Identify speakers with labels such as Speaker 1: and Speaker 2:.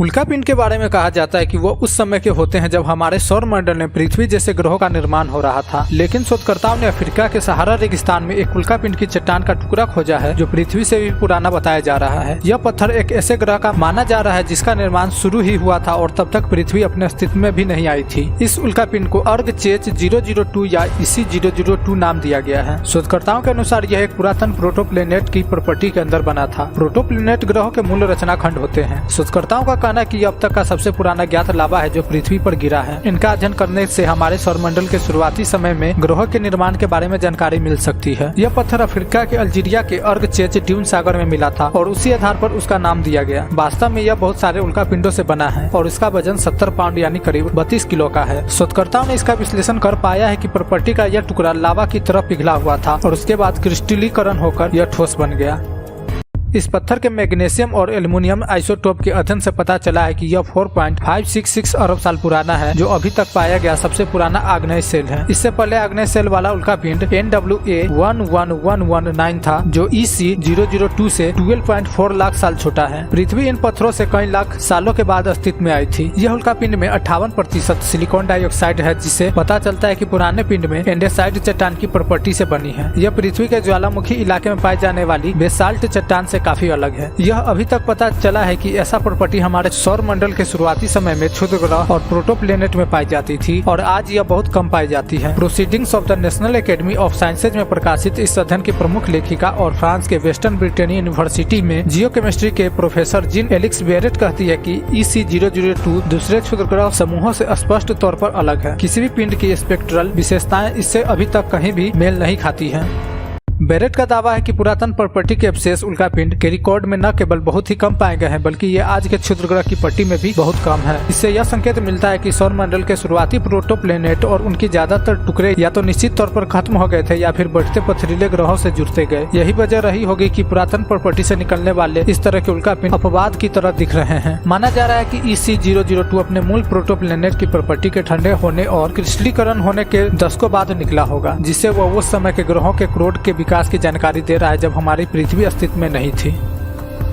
Speaker 1: उल्कापिंड के बारे में कहा जाता है कि वो उस समय के होते हैं जब हमारे सौरमंडल में पृथ्वी जैसे ग्रहों का निर्माण हो रहा था, लेकिन शोधकर्ताओं ने अफ्रीका के सहारा रेगिस्तान में एक उल्कापिंड की चट्टान का टुकड़ा खोजा है जो पृथ्वी से भी पुराना बताया जा रहा है। यह पत्थर एक ऐसे ग्रह का माना जा रहा है जिसका निर्माण शुरू ही हुआ था और तब तक पृथ्वी अपने अस्तित्व में भी नहीं आई थी। इस उल्कापिंड को अर्ग चेच 002 या इसी 002 नाम दिया गया है। शोधकर्ताओं के अनुसार यह एक पुरातन प्रोटोप्लेनेट की प्रॉपर्टी के अंदर बना था। प्रोटोप्लेनेट ग्रहों के मूल रचना खंड होते हैं। शोधकर्ताओं का कहना है कि अब तक का सबसे पुराना ज्ञात लावा है जो पृथ्वी पर गिरा है। इनका अध्ययन करने से हमारे सौरमंडल के शुरुआती समय में ग्रहों के निर्माण के बारे में जानकारी मिल सकती है। यह पत्थर अफ्रीका के अल्जीरिया के अर्ग चेच ड्यून सागर में मिला था और उसी आधार पर उसका नाम दिया गया। वास्तव में यह बहुत सारे उल्कापिंडों से बना है और इसका वजन 70 पाउंड यानी करीब 32 किलो का है। शोधकर्ताओं ने इसका विश्लेषण कर पाया है कि प्रॉपर्टी का यह टुकड़ा लावा की तरफ पिघला हुआ था और उसके बाद क्रिस्टलीकरण होकर यह ठोस बन गया। इस पत्थर के मैग्नीशियम और एल्युमिनियम आइसोटोप के अध्ययन से पता चला है कि यह 4.566 अरब साल पुराना है, जो अभी तक पाया गया सबसे पुराना आग्नेय सेल है। इससे पहले आग्नेय सेल वाला उल्कापिंड NWA 11119 था, जो EC 002 से 12.4 लाख साल छोटा है। पृथ्वी इन पत्थरों से कई लाख सालों के बाद अस्तित्व में आई थी। यह उल्कापिंड में 58% सिलिकॉन डाइऑक्साइड है, जिससे पता चलता है कि पुराने पिंड में एंडेसाइट चट्टान की प्रॉपर्टी से बनी है। यह पृथ्वी के ज्वालामुखी इलाके में पाई जाने वाली बेसाल्ट चट्टान से काफी अलग है। यह अभी तक पता चला है कि ऐसा प्रॉपर्टी हमारे सौर मंडल के शुरुआती समय में क्षुद्र ग्रह और प्रोटोप्लेनेट में पाई जाती थी और आज यह बहुत कम पाई जाती है। Proceedings of the national academy of sciences में प्रकाशित इस अध्ययन की प्रमुख लेखिका और फ्रांस के वेस्टर्न ब्रिटेनी यूनिवर्सिटी में जियोकेमिस्ट्री के प्रोफेसर जीन एलिक्स बेरेट कहती है कि EC 002 दूसरे क्षुद्र ग्रह समूहों से स्पष्ट तौर पर अलग है। किसी भी पिंड की स्पेक्ट्रल विशेषताएं इससे अभी तक कहीं भी मेल नहीं खाती हैं। बेरेट का दावा है कि पुरातन प्रॉपर्टी के अवशेष उल्कापिंड के रिकॉर्ड में न केवल बहुत ही कम पाए गए हैं, बल्कि ये आज के क्षुद्र ग्रह की पट्टी में भी बहुत कम है। इससे यह संकेत मिलता है कि सौरमंडल के शुरुआती प्रोटोप्लेनेट और उनकी ज्यादातर टुकड़े या तो निश्चित तौर पर खत्म हो गए थे या फिर बढ़ते पथरीले ग्रहों से जुड़ते गए। यही वजह रही होगी कि पुरातन प्रॉपर्टी से निकलने वाले इस तरह के उल्कापिंड अपवाद की तरह दिख रहे हैं। माना जा रहा है कि EC 002 अपने मूल प्रोटोप्लेनेट की प्रॉपर्टी के ठंडे होने और क्रिस्टलीकरण होने के दशकों बाद निकला होगा, जिससे वह उस समय के ग्रहों के क्रोड के विकास की जानकारी दे रहा है जब हमारी पृथ्वी अस्तित्व में नहीं थी।